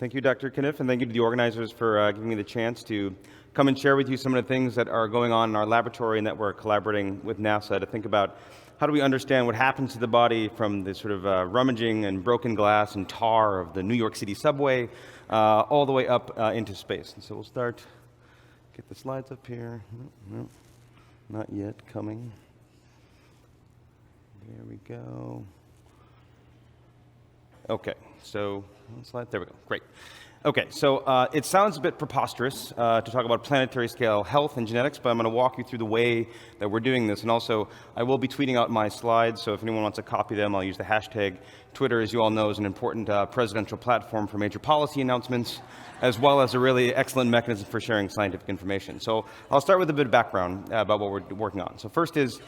Thank you, Dr. Kniff, and thank you to the organizers for giving me the chance to come and share with you some of the things that are going on in our laboratory and that we're collaborating with NASA to think about how do we understand what happens to the body from the sort of rummaging and broken glass and tar of the New York City subway all the way up into space. And so we'll start, get the slides up here. No, not yet, coming. There we go. Okay, so one slide, there we go, great. Okay, so it sounds a bit preposterous to talk about planetary scale health and genetics, but I'm going to walk you through the way that we're doing this. And also, I will be tweeting out my slides, so if anyone wants to copy them, I'll use the hashtag. Twitter, as you all know, is an important presidential platform for major policy announcements, as well as a really excellent mechanism for sharing scientific information. So I'll start with a bit of background about what we're working on. So first is,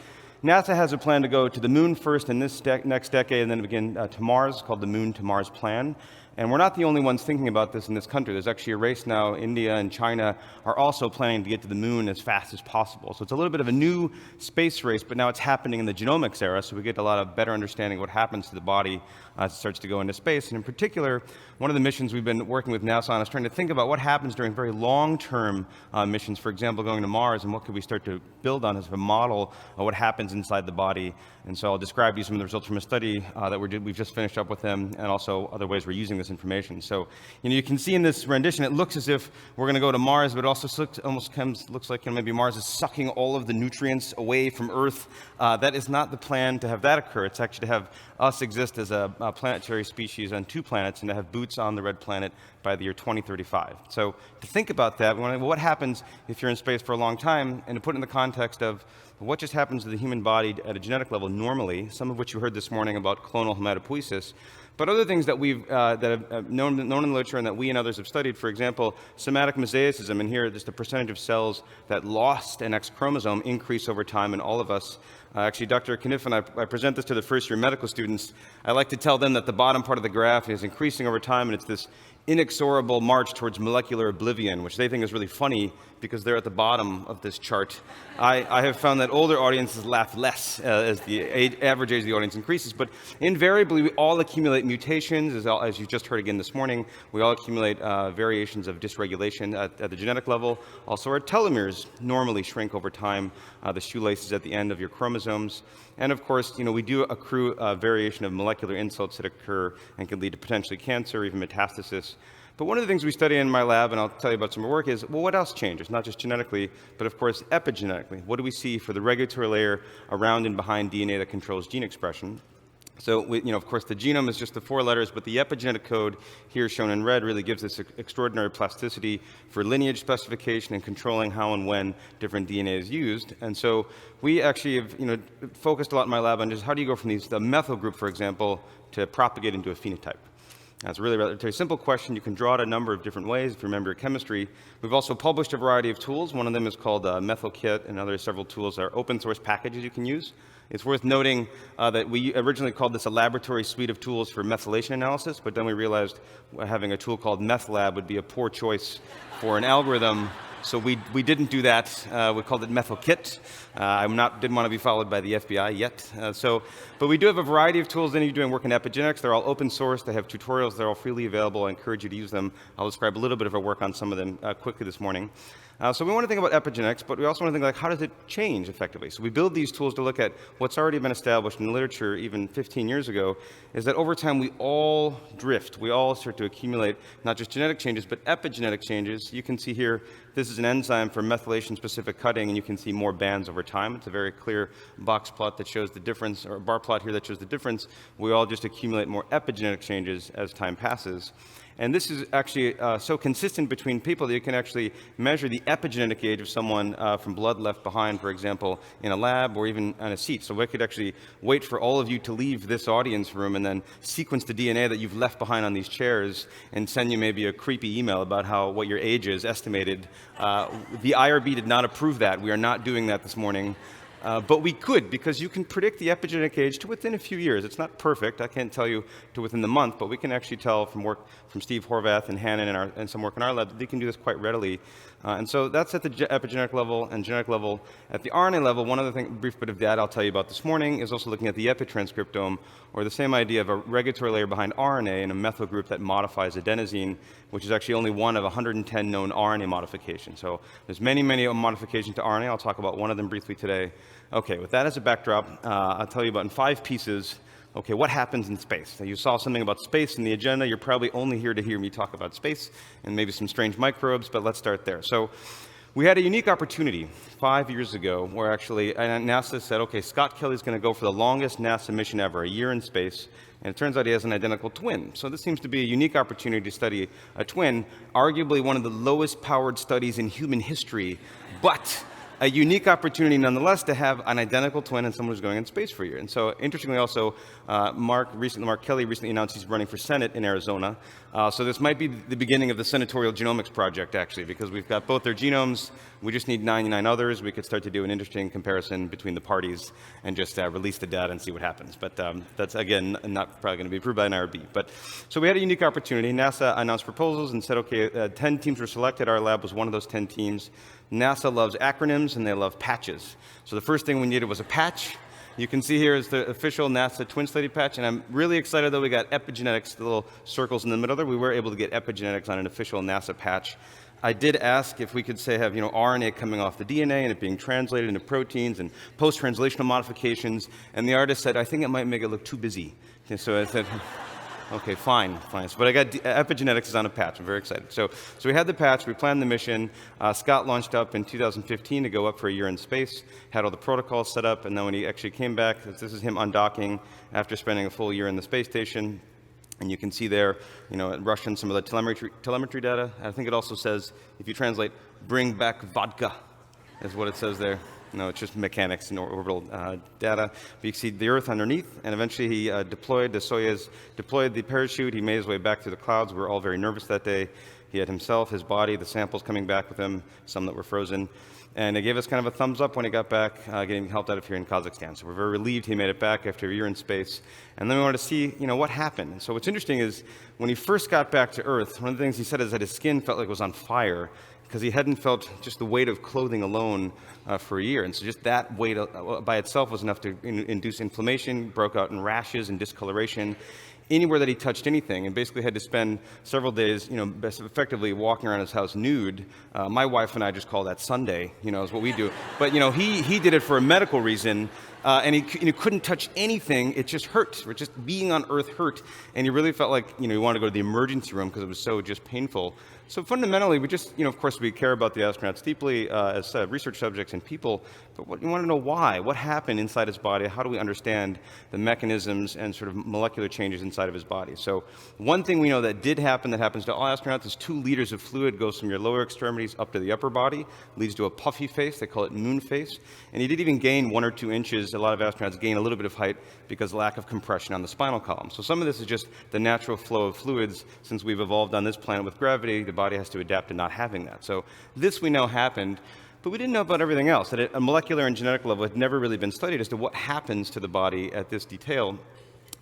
NASA has a plan to go to the moon first in this next decade, and then begin to Mars, called the Moon to Mars Plan. And we're not the only ones thinking about this in this country. There's actually a race now. India and China are also planning to get to the moon as fast as possible. So it's a little bit of a new space race, but now it's happening in the genomics era, so we get a lot of better understanding of what happens to the body as it starts to go into space. And in particular, one of the missions we've been working with NASA on is trying to think about what happens during very long-term missions, for example, going to Mars, and what could we start to build on as a model of what happens inside the body. And so I'll describe to you some of the results from a study that we've just finished up with them, and also other ways we're using this information. So, you can see in this rendition, it looks as if we're going to go to Mars, but it also looks like maybe Mars is sucking all of the nutrients away from Earth. That is not the plan to have that occur. It's actually to have us exist as a planetary species on 2 planets and to have boots on the red planet by the year 2035. So to think about that, what happens if you're in space for a long time, and to put it in the context of what just happens to the human body at a genetic level normally, some of which you heard this morning about clonal hematopoiesis, but other things that we've that have known in the literature and that we and others have studied, for example, somatic mosaicism, and here just the percentage of cells that lost an X chromosome increase over time in all of us. Actually, Dr. Kniff and I present this to the first-year medical students. I like to tell them that the bottom part of the graph is increasing over time, and it's this inexorable march towards molecular oblivion, which they think is really funny because they're at the bottom of this chart. I have found that older audiences laugh less as the average age of the audience increases, but invariably we all accumulate mutations, as you just heard again this morning. We all accumulate variations of dysregulation at the genetic level. Also, our telomeres normally shrink over time, the shoelaces at the end of your chromosomes. And of course, we do accrue a variation of molecular insults that occur and can lead to potentially cancer, even metastasis. But one of the things we study in my lab, and I'll tell you about some of our work, is, well, what else changes? Not just genetically, but of course epigenetically. What do we see for the regulatory layer around and behind DNA that controls gene expression? So, of course, the genome is just the 4 letters, but the epigenetic code here shown in red really gives us extraordinary plasticity for lineage specification and controlling how and when different DNA is used. And so we actually have, focused a lot in my lab on just how do you go from the methyl group, for example, to propagate into a phenotype. That's a really relatively simple question. You can draw it a number of different ways if you remember your chemistry. We've also published a variety of tools. One of them is called MethylKit, and other several tools are open source packages you can use. It's worth noting that we originally called this a laboratory suite of tools for methylation analysis, but then we realized having a tool called MethLab would be a poor choice for an algorithm. So we didn't do that. We called it MethylKit. Didn't want to be followed by the FBI yet. But we do have a variety of tools. Any of you doing work in epigenetics, they're all open source. They have tutorials. They're all freely available. I encourage you to use them. I'll describe a little bit of our work on some of them quickly this morning. So we want to think about epigenetics, but we also want to think like, how does it change effectively? So we build these tools to look at what's already been established in the literature even 15 years ago, is that over time we all drift. We all start to accumulate not just genetic changes, but epigenetic changes. You can see here, this is an enzyme for methylation-specific cutting, and you can see more bands over time. It's a very clear box plot that shows the difference, or a bar plot here that shows the difference. We all just accumulate more epigenetic changes as time passes. And this is actually so consistent between people that you can actually measure the epigenetic age of someone from blood left behind, for example, in a lab or even on a seat. So we could actually wait for all of you to leave this audience room and then sequence the DNA that you've left behind on these chairs and send you maybe a creepy email about what your age is estimated. The IRB did not approve that. We are not doing that this morning. But we could, because you can predict the epigenetic age to within a few years. It's not perfect. I can't tell you to within the month, but we can actually tell from work from Steve Horvath and Hannon and some work in our lab that they can do this quite readily. And so that's at the epigenetic level and genetic level. At the RNA level, one other thing, brief bit of data I'll tell you about this morning is also looking at the epitranscriptome, or the same idea of a regulatory layer behind RNA in a methyl group that modifies adenosine, which is actually only one of 110 known RNA modifications. So there's many, many modifications to RNA. I'll talk about one of them briefly today. Okay, with that as a backdrop, I'll tell you about in 5 pieces, okay, what happens in space? Now, you saw something about space in the agenda. You're probably only here to hear me talk about space and maybe some strange microbes, but let's start there. So we had a unique opportunity 5 years ago where actually NASA said, okay, Scott Kelly's going to go for the longest NASA mission ever, a year in space, and it turns out he has an identical twin. So this seems to be a unique opportunity to study a twin, arguably one of the lowest powered studies in human history, but a unique opportunity nonetheless to have an identical twin and someone who's going in space for a year. And so interestingly also, Mark Kelly recently announced he's running for Senate in Arizona. So this might be the beginning of the senatorial genomics project, actually, because we've got both their genomes. We just need 99 others. We could start to do an interesting comparison between the parties and just release the data and see what happens. But that's, again, not probably going to be approved by an IRB. But so we had a unique opportunity. NASA announced proposals and said, okay, 10 teams were selected. Our lab was one of those 10 teams. NASA loves acronyms and they love patches. So the first thing we needed was a patch. You can see here is the official NASA twin study patch, and I'm really excited that we got epigenetics, the little circles in the middle there. We were able to get epigenetics on an official NASA patch. I did ask if we could say have RNA coming off the DNA and it being translated into proteins and post-translational modifications, and the artist said, I think it might make it look too busy. Okay, so I said, okay, fine. So, but I got epigenetics is on a patch. I'm very excited. So we had the patch. We planned the mission. Scott launched up in 2015 to go up for a year in space, had all the protocols set up, and then when he actually came back, this is him undocking after spending a full year in the space station. And you can see there, Russian, some of the telemetry data. I think it also says, if you translate, bring back vodka, is what it says there. No, it's just mechanics and orbital data. But you can see the Earth underneath, and eventually he deployed the Soyuz, deployed the parachute. He made his way back through the clouds. We were all very nervous that day. He had himself, his body, the samples coming back with him, some that were frozen. And it gave us kind of a thumbs up when he got back, getting helped out of here in Kazakhstan. So we're very relieved he made it back after a year in space. And then we wanted to see, what happened. And so what's interesting is when he first got back to Earth, one of the things he said is that his skin felt like it was on fire because he hadn't felt just the weight of clothing alone for a year. And so just that weight by itself was enough to induce inflammation, broke out in rashes and discoloration anywhere that he touched anything, and basically had to spend several days, effectively walking around his house nude. My wife and I just call that Sunday, is what we do. But, he did it for a medical reason, and he couldn't touch anything. It just hurt. Just being on Earth hurt, and he really felt like, he wanted to go to the emergency room because it was so just painful. So fundamentally, we just, of course, we care about the astronauts deeply as research subjects and people, but you want to know why. What happened inside his body? How do we understand the mechanisms and sort of molecular changes inside of his body? So one thing we know that did happen, that happens to all astronauts, is 2 liters of fluid goes from your lower extremities up to the upper body, leads to a puffy face. They call it moon face. And he did even gain 1 or 2 inches. A lot of astronauts gain a little bit of height because lack of compression on the spinal column. So some of this is just the natural flow of fluids. Since we've evolved on this planet with gravity, the body has to adapt to not having that. So this we know happened, but we didn't know about everything else. At a molecular and genetic level, it had never really been studied as to what happens to the body at this detail.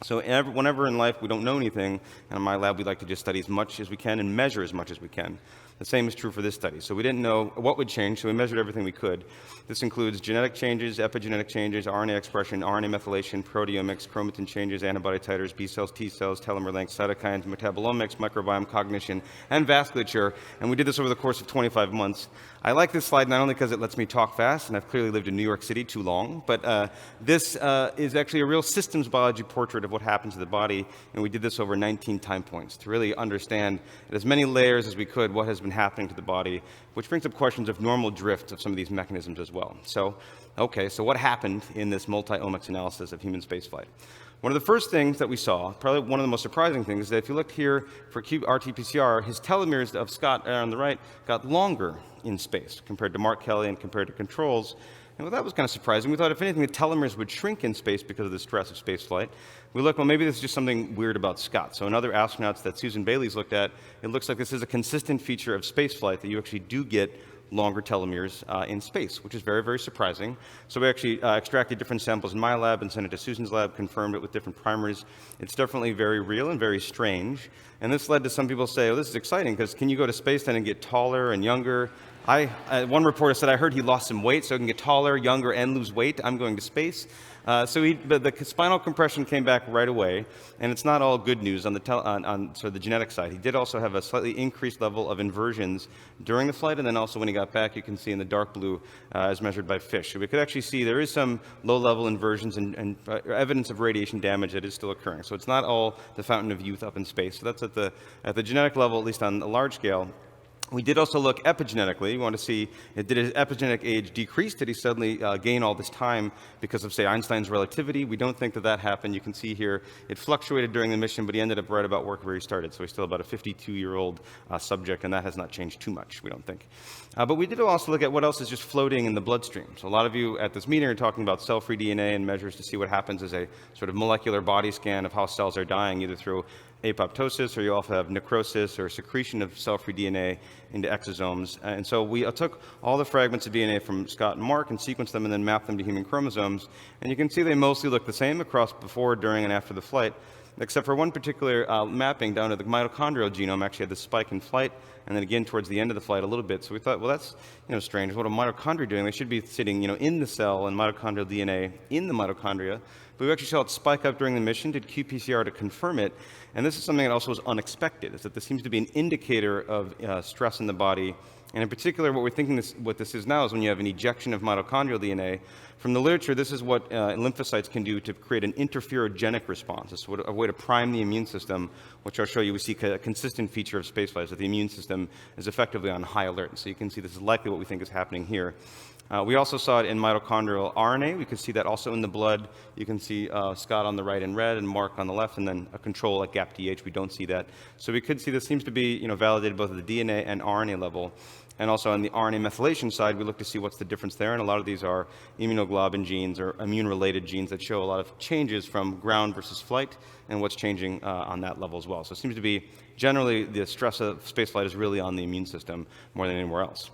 So whenever in life we don't know anything, and in my lab we like to just study as much as we can and measure as much as we can. The same is true for this study. So we didn't know what would change, so we measured everything we could. This includes genetic changes, epigenetic changes, RNA expression, RNA methylation, proteomics, chromatin changes, antibody titers, B cells, T cells, telomere lengths, cytokines, metabolomics, microbiome, cognition, and vasculature. And we did this over the course of 25 months. I like this slide not only because it lets me talk fast, and I've clearly lived in New York City too long, but this is actually a real systems biology portrait of what happens to the body, and we did this over 19 time points to really understand at as many layers as we could what has been happening to the body, which brings up questions of normal drift of some of these mechanisms as well. So what happened in this multi-omics analysis of human spaceflight? One of the first things that we saw, probably one of the most surprising things, is that if you look here for RT-PCR, his telomeres of Scott on the right got longer in space compared to Mark Kelly and compared to controls. And that was kind of surprising. We thought, if anything, the telomeres would shrink in space because of the stress of spaceflight. We looked, well, maybe this is just something weird about Scott. So in other astronauts that Susan Bailey's looked at, it looks like this is a consistent feature of spaceflight, that you actually do get longer telomeres in space, which is very, very surprising. So we actually extracted different samples in my lab and sent it to Susan's lab, confirmed it with different primers. It's definitely very real and very strange. And this led to some people say, oh, this is exciting, because can you go to space then and get taller and younger? One reporter said, I heard he lost some weight, so he can get taller, younger, and lose weight. I'm going to space. But the spinal compression came back right away, and it's not all good news on the genetic side. He did also have a slightly increased level of inversions during the flight, and then also when he got back, you can see in the dark blue as measured by fish. So we could actually see there is some low-level inversions and evidence of radiation damage that is still occurring. So it's not all the fountain of youth up in space. So that's at the genetic level, at least on a large scale. We did also look epigenetically. We want to see, did his epigenetic age decrease? Did he suddenly gain all this time because of, say, Einstein's relativity? We don't think that happened. You can see here it fluctuated during the mission, but he ended up right about where he started. So he's still about a 52-year-old subject, and that has not changed too much, we don't think. But we did also look at what else is just floating in the bloodstream. So a lot of you at this meeting are talking about cell-free DNA and measures to see what happens as a sort of molecular body scan of how cells are dying, either through apoptosis, or you also have necrosis or secretion of cell-free DNA into exosomes. And so we took all the fragments of DNA from Scott and Mark and sequenced them and then mapped them to human chromosomes. And you can see they mostly look the same across before, during, and after the flight, except for one particular mapping down to the mitochondrial genome actually had this spike in flight, and then again towards the end of the flight a little bit. So we thought, well, that's strange. What are mitochondria doing? They should be sitting in the cell and mitochondrial DNA in the mitochondria. But we actually saw it spike up during the mission, did qPCR to confirm it. And this is something that also was unexpected, is that this seems to be an indicator of stress in the body. And in particular, what we're thinking what this is now is when you have an ejection of mitochondrial DNA. From the literature, this is what lymphocytes can do to create an interferogenic response. It's a way to prime the immune system, which I'll show you. We see a consistent feature of spaceflight, that the immune system is effectively on high alert. So you can see this is likely what we think is happening here. We also saw it in mitochondrial RNA. We could see that also in the blood. You can see Scott on the right in red and Mark on the left, and then a control at GAPDH. We don't see that. So we could see this seems to be validated both at the DNA and RNA level. And also on the RNA methylation side, we look to see what's the difference there. And a lot of these are immunoglobulin genes or immune-related genes that show a lot of changes from ground versus flight and what's changing on that level as well. So it seems to be generally the stress of spaceflight is really on the immune system more than anywhere else.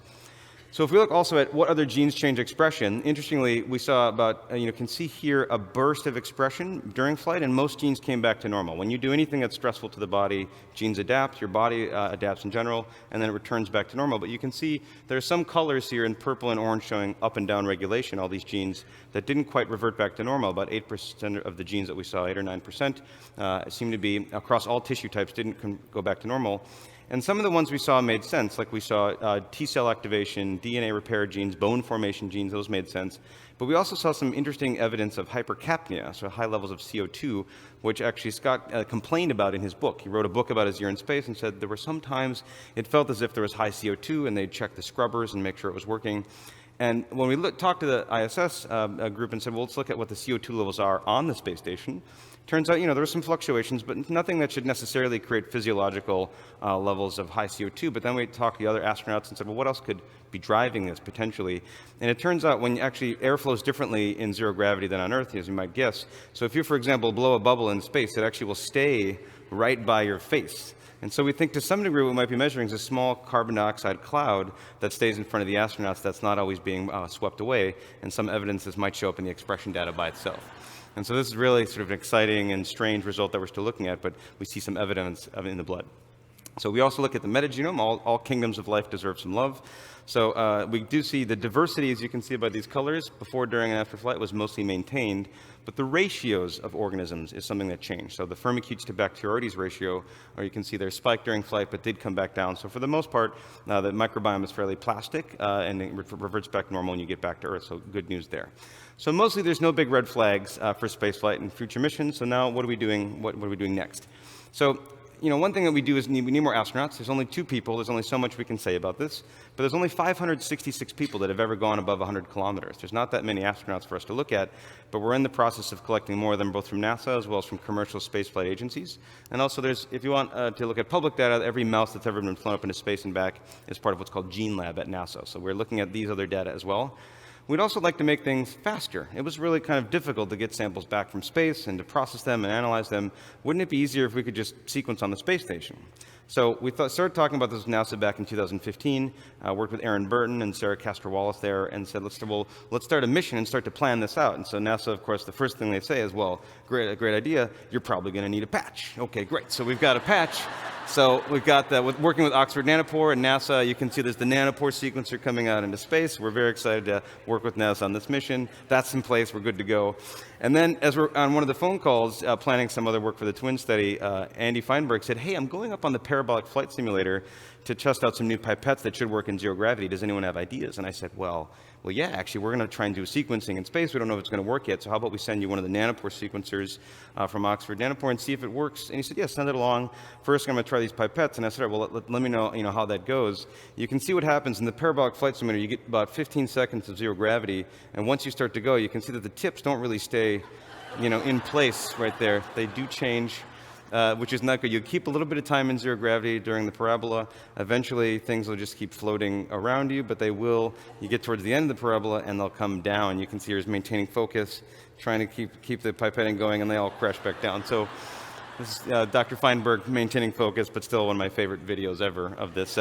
So if we look also at what other genes change expression, interestingly, we saw about, you can see here a burst of expression during flight, and most genes came back to normal. When you do anything that's stressful to the body, genes adapt, your body adapts in general, and then it returns back to normal. But you can see there are some colors here in purple and orange showing up and down regulation, all these genes that didn't quite revert back to normal. About 8% of the genes that we saw, 8 or 9%, seem to be, across all tissue types, didn't go back to normal. And some of the ones we saw made sense, like we saw T-cell activation, DNA repair genes, bone formation genes, those made sense. But we also saw some interesting evidence of hypercapnia, so high levels of CO2, which actually Scott complained about in his book. He wrote a book about his year in space and said there were some times it felt as if there was high CO2, and they'd check the scrubbers and make sure it was working. And when we talked to the ISS group and said, well, let's look at what the CO2 levels are on the space station, turns out, there were some fluctuations, but nothing that should necessarily create physiological levels of high CO2. But then we talked to the other astronauts and said, well, what else could be driving this potentially? And it turns out when actually air flows differently in zero gravity than on Earth, as you might guess. So if you, for example, blow a bubble in space, it actually will stay right by your face. And so we think to some degree what we might be measuring is a small carbon dioxide cloud that stays in front of the astronauts that's not always being swept away, and some evidence this might show up in the expression data by itself. And so this is really sort of an exciting and strange result that we're still looking at, but we see some evidence of it in the blood. So we also look at the metagenome. All kingdoms of life deserve some love. So we do see the diversity, as you can see by these colors, before, during, and after flight was mostly maintained, but the ratios of organisms is something that changed. So the firmicutes to Bacteroides ratio, or you can see their spike during flight, but did come back down. So for the most part, the microbiome is fairly plastic, and it reverts back normal when you get back to Earth, so good news there. So mostly there's no big red flags for spaceflight and future missions. So now what are we doing? What are we doing next? So one thing that we do is we need more astronauts. There's only 2 people. There's only so much we can say about this. But there's only 566 people that have ever gone above 100 kilometers. There's not that many astronauts for us to look at, but we're in the process of collecting more of them, both from NASA as well as from commercial spaceflight agencies. And also if you want to look at public data, every mouse that's ever been flown up into space and back is part of what's called Gene Lab at NASA. So we're looking at these other data as well. We'd also like to make things faster. It was really kind of difficult to get samples back from space and to process them and analyze them. Wouldn't it be easier if we could just sequence on the space station? So we started talking about this with NASA back in 2015, worked with Aaron Burton and Sarah Castor-Wallace there, and said, let's start a mission and start to plan this out. And so NASA, of course, the first thing they say is, well, great idea, you're probably going to need a patch. Okay, great. So we've got a patch. So we've got that, working with Oxford Nanopore and NASA, you can see there's the nanopore sequencer coming out into space. We're very excited to work with NASA on this mission. That's in place, we're good to go. And then as we're on one of the phone calls, planning some other work for the twin study, Andy Feinberg said, hey, I'm going up on the parabolic flight simulator to test out some new pipettes that should work in zero gravity. Does anyone have ideas? And I said, well, yeah, actually, we're going to try and do sequencing in space. We don't know if it's going to work yet, so how about we send you one of the nanopore sequencers from Oxford Nanopore and see if it works? And he said, yeah, send it along. First, I'm going to try these pipettes. And I said, well, let me know, how that goes. You can see what happens in the parabolic flight simulator. You get about 15 seconds of zero gravity, and once you start to go, you can see that the tips don't really stay, in place right there. They do change. Which is not good. You keep a little bit of time in zero gravity during the parabola. Eventually, things will just keep floating around you, but they will. You get towards the end of the parabola, and they'll come down. You can see here's maintaining focus, trying to keep the pipetting going, and they all crash back down. So this is Dr. Feinberg maintaining focus, but still one of my favorite videos ever of this.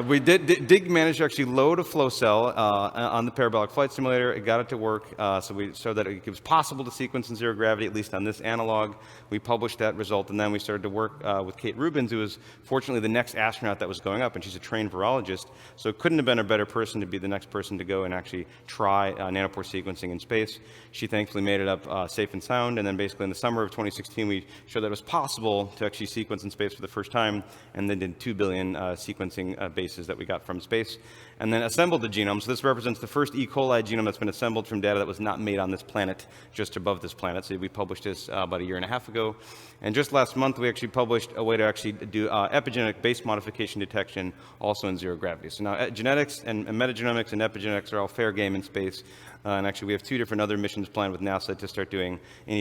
We did manage to actually load a flow cell on the parabolic flight simulator. It got it to work, so we showed that it was possible to sequence in zero gravity, at least on this analog. We published that result, and then we started to work with Kate Rubins, who was fortunately the next astronaut that was going up, and she's a trained virologist, so it couldn't have been a better person to be the next person to go and actually try nanopore sequencing in space. She thankfully made it up safe and sound, and then basically in the summer of 2016, we showed that it was possible to actually sequence in space for the first time, and then did 2 billion sequencing bases that we got from space, and then assembled the genome. So this represents the first E. coli genome that's been assembled from data that was not made on this planet, just above this planet. So we published this about 1.5 years ago. And just last month, we actually published a way to actually do epigenetic base modification detection also in zero gravity. So now genetics and metagenomics and epigenetics are all fair game in space. And actually, we have 2 different other missions planned with NASA to start doing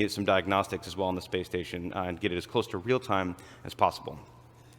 some diagnostics as well on the space station and get it as close to real time as possible.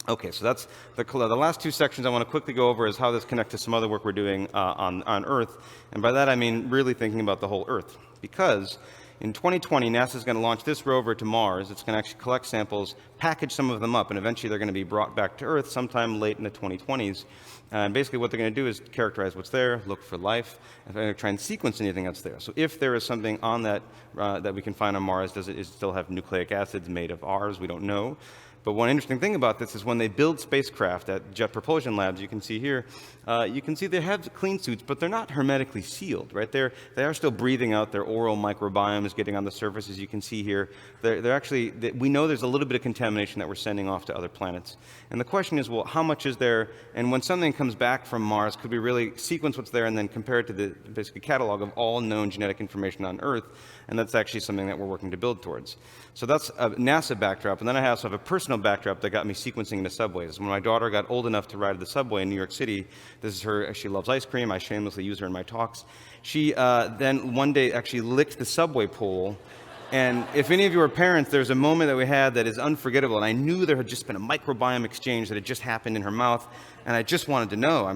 Okay, so that's the last 2 sections I want to quickly go over is how this connects to some other work we're doing on Earth. And by that, I mean really thinking about the whole Earth. Because in 2020, NASA is going to launch this rover to Mars. It's going to actually collect samples, package some of them up, and eventually they're going to be brought back to Earth sometime late in the 2020s. And basically what they're going to do is characterize what's there, look for life, and they're going to try and sequence anything that's there. So if there is something on that that we can find on Mars, does it still have nucleic acids made of ours? We don't know. But one interesting thing about this is when they build spacecraft at Jet Propulsion Labs, you can see here, you can see they have clean suits, but they're not hermetically sealed, right? They are still breathing out. Their oral microbiome is getting on the surface, as you can see here. We know there's a little bit of contamination that we're sending off to other planets. And the question is, well, how much is there? And when something comes back from Mars, could we really sequence what's there and then compare it to the basically catalog of all known genetic information on Earth? And that's actually something that we're working to build towards. So that's a NASA backdrop. And then I also have a personal backdrop that got me sequencing into subways. When my daughter got old enough to ride the subway in New York City, this is her, she loves ice cream. I shamelessly use her in my talks. She then one day actually licked the subway pole. And if any of you are parents, there's a moment that we had that is unforgettable. And I knew there had just been a microbiome exchange that had just happened in her mouth. And I just wanted to know.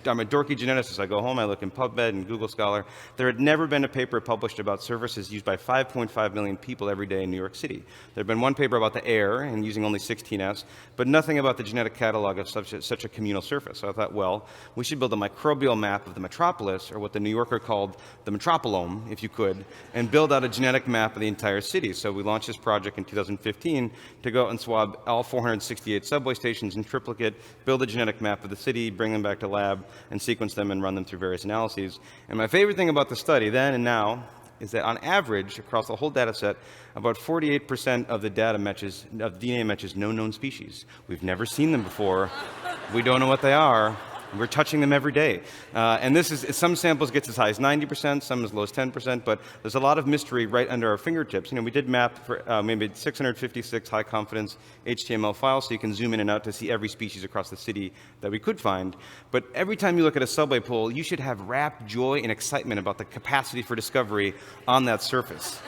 I'm a dorky geneticist. I go home, I look in PubMed and Google Scholar. There had never been a paper published about surfaces used by 5.5 million people every day in New York City. There had been one paper about the air and using only 16S, but nothing about the genetic catalog of such a communal surface. So I thought, well, we should build a microbial map of the metropolis, or what the New Yorker called the metropolome, if you could, and build out a genetic map of the entire city. So we launched this project in 2015 to go out and swab all 468 subway stations in triplicate, build a genetic map of the city, bring them back to lab, and sequence them and run them through various analyses. And my favorite thing about the study then and now is that on average, across the whole data set, about 48% of the data matches, of DNA matches no known species. We've never seen them before. We don't know what they are. We're touching them every day. And this is, some samples gets as high as 90%, some as low as 10%, but there's a lot of mystery right under our fingertips. We did map for maybe 656 high confidence HTML files, so you can zoom in and out to see every species across the city that we could find. But every time you look at a subway pole, you should have rapt joy and excitement about the capacity for discovery on that surface.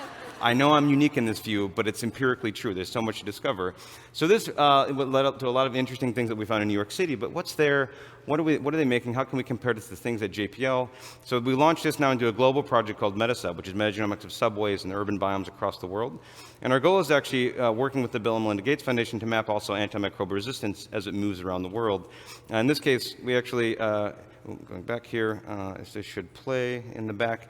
I know I'm unique in this view, but it's empirically true. There's so much to discover. So this led up to a lot of interesting things that we found in New York City, but what's there? What are they making? How can we compare this to things at JPL? So we launched this now into a global project called MetaSub, which is metagenomics of subways and urban biomes across the world. And our goal is actually working with the Bill and Melinda Gates Foundation to map also antimicrobial resistance as it moves around the world. In this case, we actually, going back here, this should play in the back.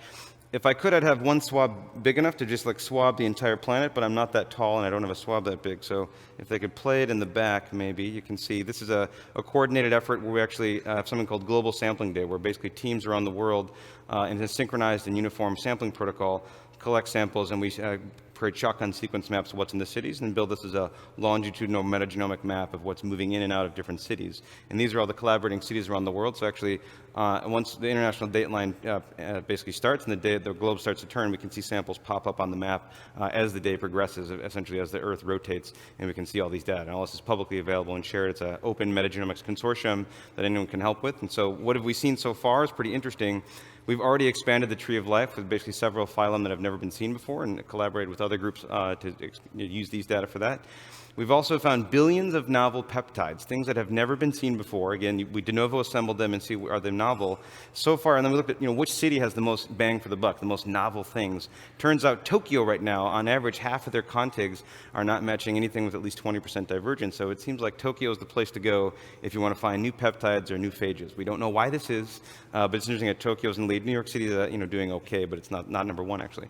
If I could, I'd have one swab big enough to just like swab the entire planet, but I'm not that tall and I don't have a swab that big. So if they could play it in the back, maybe you can see this is a coordinated effort where we actually have something called Global Sampling Day, where basically teams around the world in a synchronized and uniform sampling protocol collect samples, and we create shotgun sequence maps of what's in the cities and build this as a longitudinal metagenomic map of what's moving in and out of different cities. And these are all the collaborating cities around the world. So actually, once the international date line basically starts and the globe starts to turn, we can see samples pop up on the map as the day progresses, essentially as the Earth rotates, and we can see all these data. And all this is publicly available and shared. It's an open metagenomics consortium that anyone can help with. And so what have we seen so far is pretty interesting. We've already expanded the tree of life with basically several phylum that have never been seen before and collaborated with other groups to use these data for that. We've also found billions of novel peptides, things that have never been seen before. Again, we de novo assembled them and see are they novel. So far, and then we looked at which city has the most bang for the buck, the most novel things. Turns out Tokyo right now, on average, half of their contigs are not matching anything with at least 20% divergence. So it seems like Tokyo is the place to go if you want to find new peptides or new phages. We don't know why this is, but it's interesting that Tokyo's in the lead. New York City is doing okay, but it's not number one actually.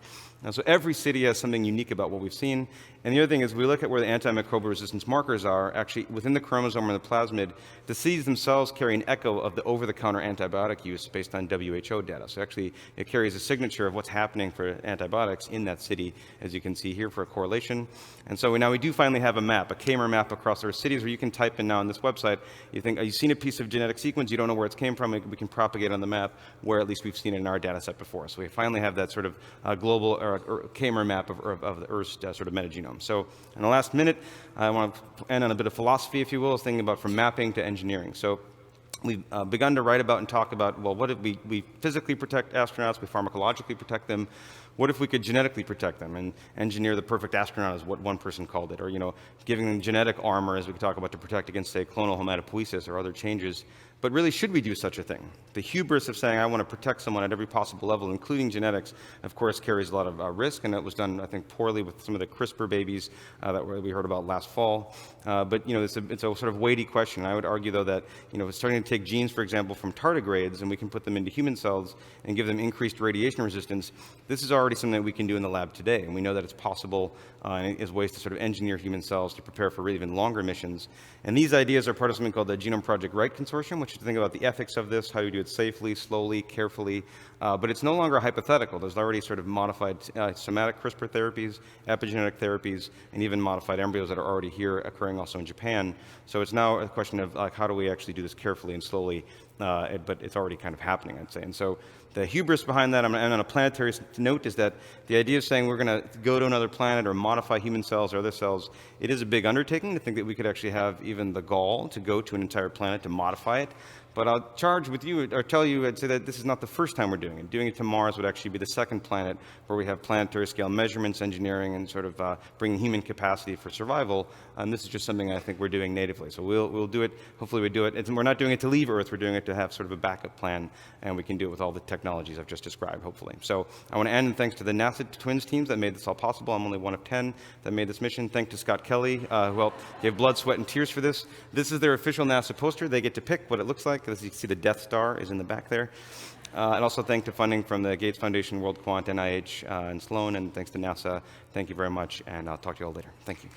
So every city has something unique about what we've seen. And the other thing is we look at where the antimicrobial resistance markers are actually within the chromosome or the plasmid. The cities themselves carry an echo of the over-the-counter antibiotic use based on WHO data. So actually it carries a signature of what's happening for antibiotics in that city, as you can see here for a correlation. And so now we do finally have a map, a K-mer map across our cities where you can type in now on this website, you think, you've seen a piece of genetic sequence, you don't know where it came from, we can propagate on the map where at least we've seen it in our data set before. So we finally have that sort of global or K-mer map of the Earth's sort of metagenome. So in the last minute, I want to end on a bit of philosophy, if you will, thinking about from mapping to engineering. So we've begun to write about and talk about, well, what if we physically protect astronauts, we pharmacologically protect them? What if we could genetically protect them and engineer the perfect astronaut, is what one person called it, or giving them genetic armor, as we talk about, to protect against, say, clonal hematopoiesis or other changes. But really, should we do such a thing? The hubris of saying I want to protect someone at every possible level, including genetics, of course, carries a lot of risk, and it was done, I think, poorly with some of the CRISPR babies that we heard about last fall. But it's a sort of weighty question. I would argue, though, that it's starting to take genes, for example, from tardigrades, and we can put them into human cells and give them increased radiation resistance. This is already something that we can do in the lab today, and we know that it's possible as ways to sort of engineer human cells to prepare for even longer missions. And these ideas are part of something called the Genome Project Right Consortium, which is to think about the ethics of this, how do you do it safely, slowly, carefully. But it's no longer hypothetical. There's already sort of modified somatic CRISPR therapies, epigenetic therapies, and even modified embryos that are already here occurring also in Japan. So it's now a question of how do we actually do this carefully and slowly, but it's already kind of happening, I'd say. And so the hubris behind that, and on a planetary note, is that the idea of saying we're going to go to another planet or modify human cells or other cells, it is a big undertaking to think that we could actually have even the gall to go to an entire planet to modify it. But I'll charge with you, or tell you, I'd say that this is not the first time we're doing it. Doing it to Mars would actually be the second planet where we have planetary scale measurements, engineering, and sort of bringing human capacity for survival. And this is just something I think we're doing natively. So we'll do it. Hopefully we do it. We're not doing it to leave Earth. We're doing it to have sort of a backup plan, and we can do it with all the technologies I've just described, hopefully. So I want to end in thanks to the NASA Twins teams that made this all possible. I'm only one of 10 that made this mission. Thanks to Scott Kelly, who gave blood, sweat, and tears for this. This is their official NASA poster. They get to pick what it looks like. As you can see, the Death Star is in the back there. And also thanks to funding from the Gates Foundation, World Quant, NIH, and Sloan, and thanks to NASA. Thank you very much, and I'll talk to you all later. Thank you.